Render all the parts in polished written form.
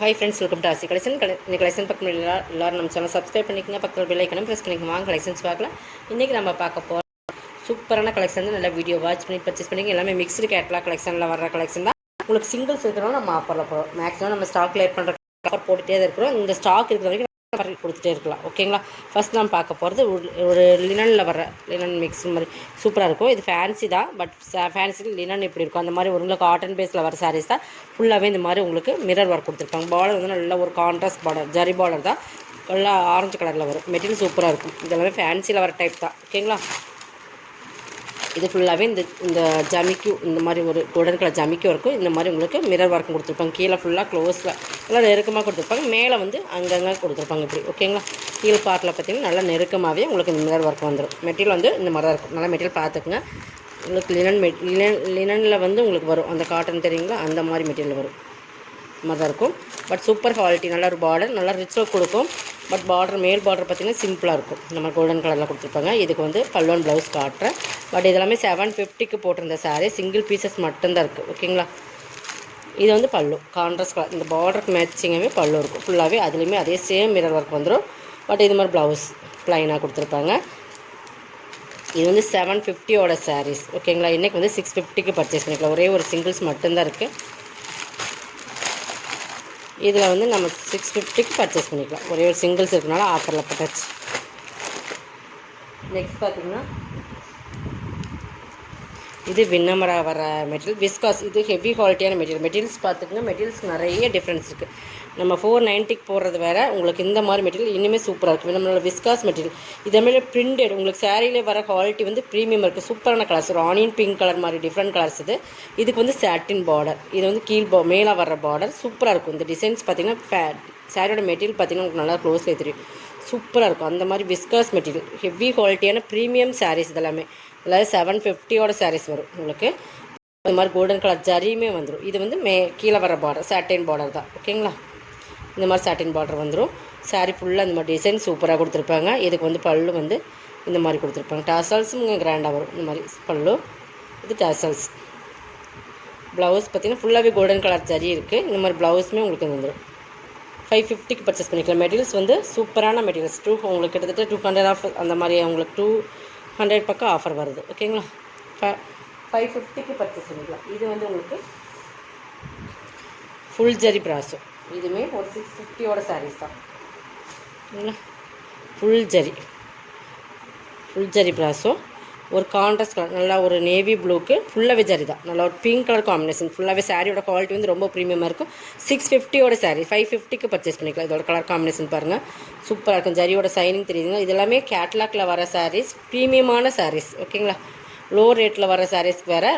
Hi friends, welcome to ஆசி collection. இந்த collection பக்கம் எல்லோரும் நம்ம சேனல் சப்ஸ்கிரைப் பண்ணிக்கோங்க. பக்கத்தில் பெல் ஐக்கனும் ப்ரெஸ் பண்ணிக்கோங்க. வாங்க கலெக்ஷன்ஸ் பார்க்கலாம். இன்றைக்கி நம்ம பார்க்க போகிறோம் சூப்பரான கலெக்ஷன். நல்லா வீடியோ வாட்ச் பண்ணி பர்ச்சேஸ் பண்ணிங்க. எல்லாமே மிக்ஸ்டு கேட்லாக் கலெக்ஷனில் வர கலெக்ஷன் தான். உங்களுக்கு சிங்கிள்ஸ் இருக்கிறோம் நம்ம ஆஃபரில் போகிறோம். மேக்ஸிமம் நம்ம ஸ்டாக் கிளியர் பண்ணுற ஆஃபர் போட்டுகிட்டே தான் இருக்கிறோம். இந்த ஸ்டாக் இருக்கிற வரைக்கும் கொடுத்துட்டே இருக்கலாம். ஓகேங்களா? ஃபஸ்ட் நம்ம பார்க்க போகிறது ஒரு லினனில் வர லினன் மிக்ஸ் மாதிரி சூப்பராக இருக்கும். இது ஃபேன்சி தான், பட் ஃபேன்சி லினன் இப்படி இருக்கும். அந்த மாதிரி உங்களுக்கு காட்டன் பேஸில் வர சாரீஸ் தான். ஃபுல்லாகவே இந்த மாதிரி உங்களுக்கு மிரர் ஒர்க் கொடுத்துருப்பாங்க. பார்டர் வந்து நல்ல ஒரு கான்ட்ராஸ்ட் பார்டர், ஜரி பார்டர் தான். நல்லா ஆரஞ்சு கலரில் வரும். மெட்டீரியல் சூப்பராக இருக்கும். இதெல்லாமே ஃபேன்சியில் வர டைப் தான். ஓகேங்களா? இது ஃபுல்லாகவே இந்த ஜமிக்கு இந்த மாதிரி ஒரு கோல்டன் கலர் ஜமிக்கும் இருக்கும். இந்த மாதிரி உங்களுக்கு மிரர் ஒர்க்கும் கொடுத்துருப்பாங்க. கீழே ஃபுல்லாக க்ளோஸில் நல்லா நெருக்கமாக கொடுத்துருப்பாங்க. மேலே வந்து அங்கங்கே கொடுத்துருப்பாங்க இப்படி. ஓகேங்களா? கீழே பார்ட்டில் பார்த்தீங்கன்னா நல்லா நெருக்கமாகவே உங்களுக்கு இந்த மிரர் ஒர்க் வந்துடும். மெட்டீரியல் வந்து இந்த மாதிரி தான் இருக்கும். நல்லா மெட்டீரியல் பார்த்துக்குங்க. உங்களுக்கு லினனில் வந்து உங்களுக்கு வரும். அந்த காட்டன் தெரியுங்களா? அந்த மாதிரி மெட்டீரியல் வரும். மாதிரி தான் இருக்கும். But super quality. நல்ல ஒரு பார்டர், நல்லா ரிச் கொடுக்கும். பட் பார்டர் மேல் பார்டர் பார்த்திங்கன்னா சிம்பிளாக இருக்கும். நம்ம கோல்டன் கலரில் கொடுத்துருப்பாங்க. இதுக்கு வந்து பல்லுவன் ப்ளவுஸ் காட்டுறேன். பட் இதெல்லாமே 750க்கு போட்டிருந்த சாரீ. சிங்கிள் பீசஸ் மட்டும்தான் இருக்குது. ஓகேங்களா? இது வந்து பல்லு கான்ட்ராஸ்ட் கலர். இந்த பார்டருக்கு மேட்சிங்காகவே பல்லு இருக்கும். ஃபுல்லாகவே அதுலேயுமே அதே சேம் மிரர் ஒர்க் வந்துடும். பட் இது மாதிரி ப்ளவுஸ் ப்ளைனாக கொடுத்துருப்பாங்க. இது வந்து 750யோட சாரீஸ். ஓகேங்களா? இன்றைக்கி வந்து 650க்கு பர்ச்சேஸ் பண்ணிக்கலாம். ஒரே ஒரு சிங்கிள்ஸ் மட்டும்தான் இருக்குது. இதில் வந்து நம்ம 650க்கு பர்ச்சேஸ் பண்ணிக்கலாம். ஒரே ஒரு சிங்கிள்ஸ் இருக்கனால ஆஃபரில் போட்டாச்சு. நெக்ஸ்ட் பார்த்திங்கன்னா இது விண்ணமரா வர மெட்டீரியல் விஸ்காஸ். இது ஹெவி குவாலிட்டியான மெட்டீரியல்ஸ் பார்த்துக்குங்க. மெட்டீரியல்ஸ் நிறைய டிஃப்ரென்ஸ் இருக்குது. நம்ம 490க்கு போடுறது வேறு. உங்களுக்கு இந்த மாதிரி மெட்டீரியல் இன்னுமே சூப்பராக இருக்குது. நம்மளோட விஸ்காஸ் மெட்டீரியல் இதேமாதிரி பிரிண்டட். உங்களுக்கு சாரியிலே வர குவாலிட்டி வந்து ப்ரீமியம் இருக்குது. சூப்பரான கலர்ஸ். ஒரு ஆனியன் பிங்க் கலர் மாதிரி டிஃப்ரெண்ட் கலர்ஸ் இது. இதுக்கு வந்து சாட்டின் பார்டர். இது வந்து மேலே வர பார்டர் சூப்பராக இருக்கும். இந்த டிசைன்ஸ் பார்த்திங்கன்னா சாரியோட மெட்டீரியல் பார்த்திங்கன்னா உங்களுக்கு நல்லா க்ளோஸ்லேயே தெரியும். சூப்பராக இருக்கும். அந்த மாதிரி விஸ்காஸ் மெட்டீரியல் ஹெவி குவாலிட்டியான ப்ரீமியம் சாரீஸ். இதெல்லாமே அதாவது 750யோட சாரீஸ் வரும் உங்களுக்கு. இந்த மாதிரி கோல்டன் கலர் ஜரியுமே வந்துடும். இது வந்து கீழே வர பார்டர் சாட்டின் பார்டர் தான். ஓகேங்களா? இந்த மாதிரி சாட்டின் பார்டர் வந்துடும். சாரீ ஃபுல்லாக இந்த மாதிரி டிசைன் சூப்பராக கொடுத்துருப்பாங்க. இதுக்கு வந்து பல்லு வந்து இந்த மாதிரி கொடுத்துருப்பாங்க. டாசல்ஸும் இங்கே கிராண்டாக வரும். இந்த மாதிரி பல்லு, இது டாசல்ஸ். ப்ளவுஸ் பார்த்திங்கன்னா ஃபுல்லாகவே கோல்டன் கலர் ஜரி இருக்குது. இந்த மாதிரி ப்ளவுஸுமே உங்களுக்கு வந்துடும். 550க்கு பர்ச்சேஸ் பண்ணிக்கலாம். மெட்டீரியல்ஸ் வந்து சூப்பரான மெட்டீரியல்ஸ். உங்களுக்கு கிட்டத்தட்ட 200 ஆஃப் அந்த மாதிரி உங்களுக்கு 200 பக்கம் ஆஃபர் வருது. ஓகேங்களா? 550க்கு பர்ச்சேஸ் பண்ணிக்கலாம். இது வந்து உங்களுக்கு ஃபுல் ஜரி ப்ராஸோ. இதுவுமே ஒரு 650யோட சாரீஸ் தான். ஓகேங்களா? ஃபுல் ஜரி ப்ராஸோ. ஒரு கான்ட்ராஸ்ட் கலர் நல்லா ஒரு நேவி ப்ளூக்கு ஃபுல்லாகவே ஜரி தான். நல்லா ஒரு பிங்க் கலர் காம்பினேஷன். ஃபுல்லாகவே சாரியோட குவாலிட்டி வந்து ரொம்ப ப்ரீமியமாக இருக்கும். 650யோட சாரீ 550க்கு பர்ச்சேஸ் பண்ணிக்கலாம். இதோட கலர் காம்பினேஷன் பாருங்கள், சூப்பராக இருக்கும். ஜரியோட சைனிங் தெரியுதுங்க. இதெல்லாமே கேட்லாக்ல வர சாரீஸ், ப்ரீமியமான சாரீஸ். ஓகேங்களா? லோ ரேட்டில் வர சாரீஸ்க்கு வேறு,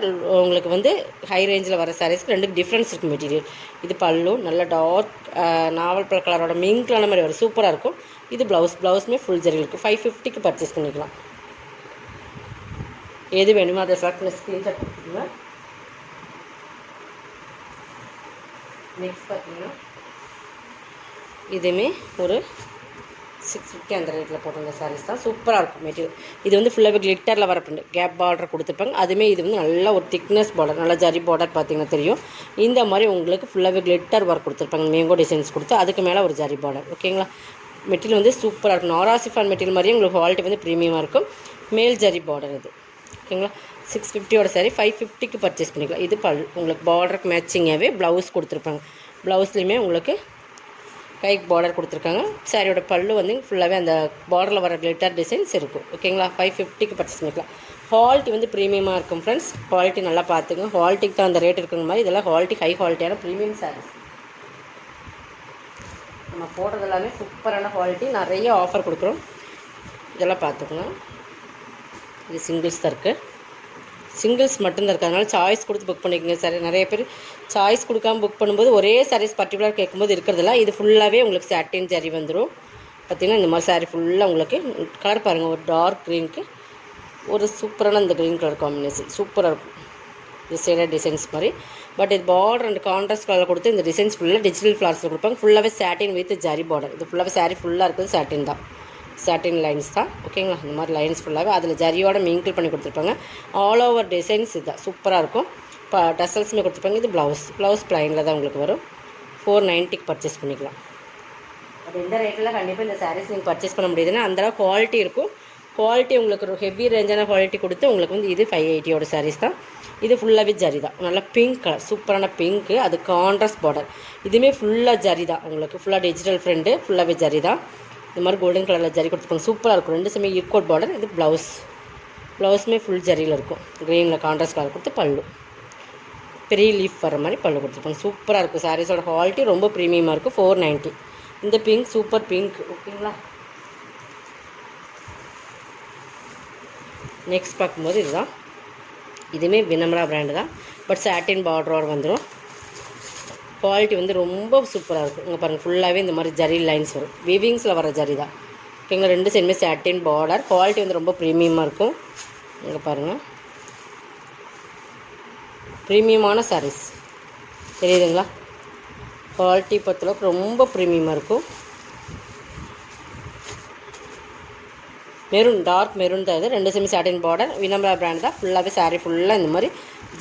உங்களுக்கு வந்து ஹை ரேஞ்சில் வர சாரீஸ்க்கு ரெண்டுக்கு டிஃப்ரென்ஸ் இருக்குது மெட்டீரியல். இது பல்லு நல்ல டார்க் நாவல் பழ கலரோட மிங்க் கலர் மாதிரி வரும். சூப்பராக இருக்கும். இது ப்ளவுஸுமே ஃபுல் ஜரி இருக்குது. 550க்கு பர்ச்சேஸ் பண்ணிக்கலாம். எது வேணுமோ அதை செலக்ட் ஸ்க்ரீன்ஷாட் கொடுத்துருங்க. நெக்ஸ்ட் பார்த்தீங்கன்னா இதுவுமே ஒரு 650 அந்த ரேட்டில் போட்டிருந்த சாரீஸ் தான். சூப்பராக இருக்கும் மெட்டீரியல். இது வந்து ஃபுல்லாகவே கிளிட்டரில் வர பிரிண்ட் கேப் பார்டர் கொடுத்துருப்பாங்க. அதுவுமே இது வந்து நல்ல ஒரு திக்னஸ் பார்டர், நல்லா ஜரி பார்டர் பார்த்திங்கன்னா தெரியும். இந்த மாதிரி உங்களுக்கு ஃபுல்லாகவே கிளிட்டர் ஒர்க் கொடுத்துருப்பாங்க. மேங்கோ டிசைன்ஸ் கொடுத்து அதுக்கு மேலே ஒரு ஜரி பார்டர். ஓகேங்களா? மெட்டீரியல் வந்து சூப்பராக இருக்கும். நாராசிஃபான் மெட்டீரியல் மாதிரியே உங்களுக்கு குவாலிட்டி வந்து ப்ரீமியமாக இருக்கும். மேல் ஜரி பார்டர் இது. ஓகேங்களா? 650யோட சாரீ 550க்கு பர்ச்சேஸ் பண்ணிக்கலாம். இது உங்களுக்கு பார்டருக்கு மேட்சிங்காகவே ப்ளவுஸ் கொடுத்துருப்பாங்க. ப்ளவுஸ்லேயுமே உங்களுக்கு கைக்கு பார்டர் கொடுத்துருக்காங்க. சாரியோட பல்லு வந்து ஃபுல்லாகவே அந்த பார்டரில் வர கிளிட்டர் டிசைன்ஸ் இருக்கும். ஓகேங்களா? 550க்கு பர்ச்சேஸ் பண்ணிக்கலாம். குவாலிட்டி வந்து ப்ரீமியமாக இருக்கும் ஃப்ரெண்ட்ஸ். குவாலிட்டி நல்லா பார்த்துங்க. குவாலிட்டிக்கு தான் அந்த ரேட் இருக்கிற மாதிரி இதெல்லாம் குவாலிட்டி ஹை குவாலிட்டியான ப்ரீமியம் சாரீஸ். நம்ம போடுறது எல்லாமே சூப்பரான குவாலிட்டி. நிறைய ஆஃபர் கொடுக்குறோம். இதெல்லாம் பார்த்துக்கணும். இது சிங்கிள்ஸ் தான் இருக்குது. சிங்கிள்ஸ் மட்டும்தான் இருக்குது. அதனால் சாய்ஸ் கொடுத்து புக் பண்ணிக்கோங்க. சார் நிறைய பேர் சாய்ஸ் கொடுக்காமல் புக் பண்ணும்போது ஒரே சாரீஸ் பர்டிகுலர் கேட்கும்போது இருக்கிறதில்ல. இது ஃபுல்லாகவே உங்களுக்கு சாட்டின் ஜரி வந்துடும். பார்த்திங்கன்னா இந்த மாதிரி சாரீ ஃபுல்லாக உங்களுக்கு கலர் பாருங்கள். ஒரு டார்க் க்ரீனுக்கு ஒரு சூப்பரான இந்த க்ரீன் கலர் காம்பினேஷன் சூப்பராக இருக்கும். இது சைடாக டிசைன்ஸ் மாதிரி. பட் இது பார்டர் அண்ட் கான்ட்ராஸ்ட் கலர் கொடுத்து இந்த டிசைன்ஸ் ஃபுல்லாக டிஜிட்டல் ஃப்ளார்ஸில் கொடுப்பாங்க. ஃபுல்லாகவே சாட்டின் வித் ஜரி பார்டர். இது ஃபுல்லாகவே சாரீ ஃபுல்லாக இருக்குது சாட்டின் தான். சாட்டின் லைன்ஸ் தான். ஓகேங்களா? இந்த மாதிரி லைன்ஸ் ஃபுல்லாகவே அதில் ஜரியோட மிங்கிள் பண்ணி கொடுத்துருப்பாங்க. ஆல் ஓவர் டிசைன்ஸ் இதுதான் சூப்பராக இருக்கும். இப்போ டசல்ஸுமே கொடுத்துருப்பாங்க. இது ப்ளவுஸ் ப்ளைனில் தான் உங்களுக்கு வரும். 490க்கு பர்ச்சேஸ் பண்ணிக்கலாம். அது எந்த ரேட்டில் கண்டிப்பாக இந்த சாரீஸ் நீங்கள் பர்ச்சேஸ் பண்ண முடியுதுன்னா அந்தளவு குவாலிட்டி இருக்கும். குவாலிட்டி உங்களுக்கு ஒரு ஹெவி ரேஞ்சான குவாலிட்டி கொடுத்து உங்களுக்கு வந்து இது 580 சாரீஸ் தான். இது ஃபுல்லாகவே ஜரி தான். நல்லா பிங்க் கலர், சூப்பரான பிங்க்கு, அது கான்ட்ராஸ்ட் பார்டர். இதுவுமே ஃபுல்லாக ஜரி தான். உங்களுக்கு ஃபுல்லாக டிஜிட்டல் ஃப்ரெண்டு, ஃபுல்லாகவே ஜரி தான். இந்த மாதிரி கோல்டன் கலரில் ஜரி கொடுத்துருப்பாங்க. சூப்பராக இருக்கும். ரெண்டு சமயம் ஈக்குவல் பார்டர். இது ப்ளவுஸுமே ஃபுல் ஜரியில் இருக்கும். க்ரீனில் கான்ட்ராஸ்ட் கலர் கொடுத்து பல்லு பெரிய லீஃப் வர மாதிரி பல்லு கொடுத்துருப்பாங்க. சூப்பராக இருக்கும். சாரீஸோட குவாலிட்டி ரொம்ப ப்ரீமியமாக இருக்கும். 490. இந்த பிங்க் சூப்பர் பிங்க். ஓகேங்களா. நெக்ஸ்ட் பார்க்கும்போது இதுதான். இதுவுமே வினம்ரா பிராண்டு தான். பட் சாட்டின் பார்டரோடு வந்துடும். குவாலிட்டி வந்து ரொம்ப சூப்பராக இருக்கும். இங்கே பாருங்கள், ஃபுல்லாகவே இந்த மாதிரி ஜரி லைன்ஸ் வரும். வீவிங்ஸில் வர ஜரி தான். ஓகேங்களா. ரெண்டு சைடுமே சாட்டின் பார்டர். குவாலிட்டி வந்து ரொம்ப ப்ரீமியமாக இருக்கும். இங்கே பாருங்கள், ப்ரீமியமான சாரீஸ் தெரியுதுங்களா. குவாலிட்டி பொறுத்தளவுக்கு ரொம்ப ப்ரீமியமாக இருக்கும். மெரூன், டார்க் மெரூன் தான் இது. ரெண்டு செமி சாட்டின் பார்டர். வினம்ரா பிராண்ட் தான். ஃபுல்லாகவே சாரீ ஃபுல்லாக இந்த மாதிரி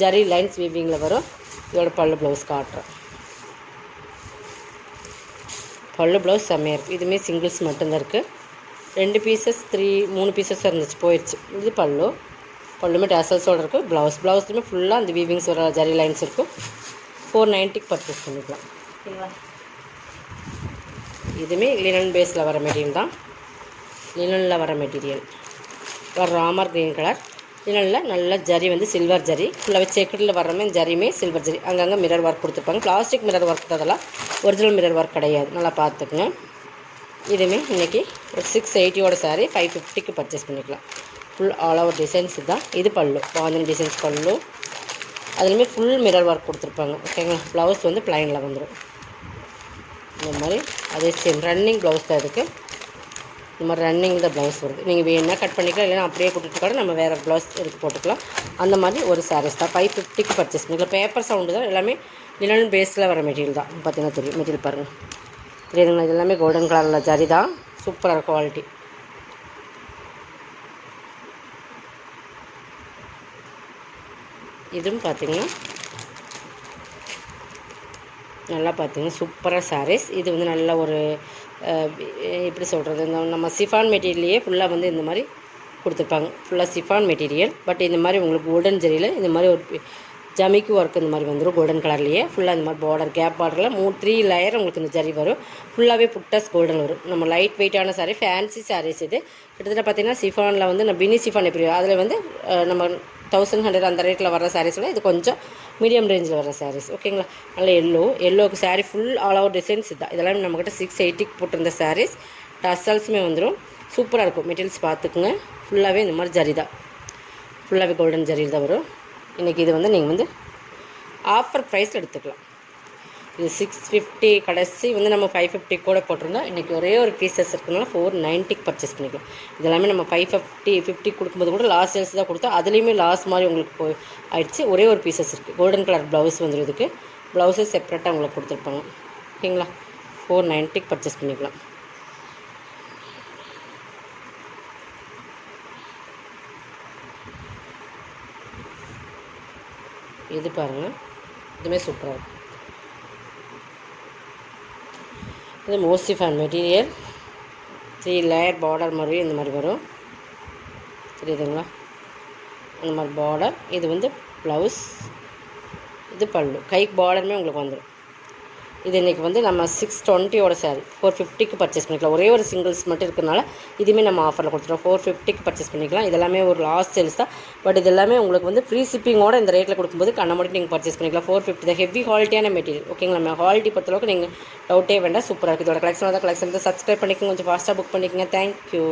ஜரி லைன்ஸ் வீவிங்கில் வரும். இதோட பல்லு ப்ளவுஸ் காட்டுறேன். பல்லு ப்ளவுஸ் செம்மையாக இருக்குது. இதுவுமே சிங்கிள்ஸ் மட்டும்தான் இருக்குது. 2 பீசஸ் 3 பீசஸ் இருந்துச்சு, போயிடுச்சு. இது பல்லுமே டேசல்ஸோடு இருக்குது. ப்ளவுஸ்லையுமே ஃபுல்லாக அந்த வீவிங்ஸ் வர ஜரி லைன்ஸ் இருக்கும். 490க்கு பர்ச்சேஸ் பண்ணிக்கலாம். ஓகேங்களா. இதுவுமே லினன் பேஸில் வர மெட்டீரியல் தான். லினனில் வர மெட்டீரியல் ஒரு ராமர் க்ரீன் கலர். லினனில் நல்ல ஜரி வந்து சில்வர் ஜரி. ஃபுல்லாகவே செக்குடில் வர்றமே ஜரியுமே சில்வர் ஜரி. அங்கங்கே மிரர் ஒர்க் கொடுத்துருப்பாங்க. பிளாஸ்டிக் மிரர் ஒர்க் அதெல்லாம் ஒரிஜினல் மிரர் ஒர்க் கிடையாது. நல்லா பார்த்துக்குங்க. இதுவுமே இன்றைக்கி ஒரு 680 சாரீ 550க்கு பர்ச்சேஸ் பண்ணிக்கலாம். ஃபுல் ஆல் ஓவர் டிசைன்ஸ் தான். இது பல்லு, பாந்தன் டிசைன்ஸ் பல்லு. அதுலேயுமே ஃபுல் மிரர் ஒர்க் கொடுத்துருப்பாங்க. ஓகேங்களா. ப்ளவுஸ் வந்து ப்ளைனில் வந்துடும். இந்த மாதிரி அதே சேம் ரன்னிங் ப்ளவுஸ் தான் இருக்குது. இந்த மாதிரி ரன்னிங் தான் ப்ளவுஸ் வருது. நீங்கள் வேணா கட் பண்ணிக்கலாம், இல்லைன்னா அப்படியே கொடுத்துட்டு கூட நம்ம வேறு ப்ளவுஸ் எடுத்து போட்டுக்கலாம். அந்த மாதிரி ஒரு சாரீஸ் தான். 550க்கு பர்ச்சேஸ் பண்ணிக்கலாம். பேப்பர் சவுண்டு தான். எல்லாமே லினன் பேஸில் வர மெட்டீரியல் தான். பார்த்தீங்கன்னா தெரியும். மெட்டீரியல் பாருங்கள், தெரியுதுங்களா. இது எல்லாமே கோல்டன் கலரில் ஜரி தான். சூப்பராக குவாலிட்டி. இதுவும் பார்த்திங்கன்னா நல்லா பார்த்தீங்கன்னா சூப்பராக சாரீஸ். இது வந்து நல்ல ஒரு எப்படி சொல்கிறது, இந்த நம்ம சிஃபான் மெட்டீரியல்லையே ஃபுல்லாக வந்து இந்த மாதிரி கொடுத்துருப்பாங்க. ஃபுல்லாக சிஃபான் மெட்டீரியல். பட் இந்த மாதிரி உங்களுக்கு கோல்டன் ஜரியில் இந்த மாதிரி ஒரு ஜமிக்கு ஒர்க் இந்த மாதிரி வந்துடும். கோல்டன் கலர்லேயே ஃபுல்லாக இந்த மாதிரி பார்டர், கேப் பார்டரில் 3 லேயர் உங்களுக்கு இந்த ஜரி வரும். ஃபுல்லாகவே புட்டஸ் கோல்டன் வரும். நம்ம லைட் வெயிட்டான சாரீ, ஃபேன்சி சாரீஸ். இது கிட்டத்தட்ட பார்த்திங்கன்னா சிஃபானில் வந்து நம்ம பினி சிஃபான் எப்படி அதில் வந்து நம்ம 1100 அந்த ரேட்டில் வர சாரீஸில் இது கொஞ்சம் மீடியம் ரேஞ்சில் வர சாரீஸ். ஓகேங்களா. நல்ல எல்லோவுக்கு sari full all over designs இதுதான். இதெல்லாம் நம்மக்கிட்ட 680க்கு போட்டிருந்த சாரீஸ். டசல்ஸுமே வந்துடும். சூப்பராக இருக்கும். மெட்டீரியல்ஸ் பார்த்துக்குங்க. ஃபுல்லாகவே இந்த மாதிரி ஜரி தான். ஃபுல்லாகவே கோல்டன் ஜரியில் தான் வரும். இன்றைக்கி இது வந்து நீங்கள் வந்து ஆஃபர் ப்ரைஸில் எடுத்துக்கலாம். இது 650 கடைசி வந்து நம்ம 550 கூட போட்டிருந்தோம். இன்றைக்கி ஒரே ஒரு பீசஸ் இருக்கிறதுனால 490க்கு பர்ச்சேஸ் பண்ணிக்கலாம். இதெல்லாமே நம்ம 550 கொடுக்கும்போது கூட லாஸ்ட் சேல்ஸ் தான் கொடுத்தோம். அதுலேயுமே லாஸ் மாதிரி உங்களுக்கு ஆயிடுச்சு. ஒரே ஒரு பீசஸ் இருக்குது. கோல்டன் கலர் ப்ளவுஸ் வந்துடும். இதுக்கு ப்ளவுஸே செப்பரேட்டாக உங்களுக்கு கொடுத்துருப்பாங்க. ஓகேங்களா. 490க்கு பர்ச்சேஸ் பண்ணிக்கலாம். இது பாருங்கள், இதுவுமே சூப்பராக இருக்கும். இது மோஸ்டிஃபான் மெட்டீரியல். 3 லேயர் பார்டர் மாதிரி இந்த மாதிரி வரும். தெரியுதுங்களா. அந்த மாதிரி பார்டர். இது வந்து ப்ளவுஸ், இது பல்லு. கைக்கு பார்டருமே உங்களுக்கு வந்துடும். இது இன்றைக்கி வந்து நம்ம 620 சாரீ 450க்கு பர்ச்சேஸ் பண்ணிக்கலாம். ஒரே ஒரு சிங்கிள்ஸ் மட்டும் இருக்கிறதுனால இதுவுமே நம்ம ஆஃபரில் கொடுத்துருவோம். 450க்கு பர்ச்சேஸ் பண்ணிக்கலாம். இதெல்லாமே ஒரு லாஸ்ட் சேல்ஸ் தான். பட் இது எல்லாமே உங்களுக்கு வந்து ஃப்ரீ ஷிப்பிங்கோட இந்த ரேட்டில் கொடுக்கும்போது கண்ணாமூடி நீங்கள் பர்ச்சேஸ் பண்ணிக்கலாம். 450 தான். ஹெவி குவாலிட்டியான மெட்டீரியல். ஓகேங்களா. நம்ம குவாலிட்டி பொறுத்தளவுக்கு நீங்கள் டவுட்டே வேண்டாம். சூப்பராக இருக்குது. இதோட கலெக்ஷன் தான். கலெக்ஷன் சப்ஸ்கிரைப் பண்ணிக்கோங்க. கொஞ்சம் ஃபாஸ்ட்டாக புக் பண்ணிக்கோங்க. தேங்க்யூ.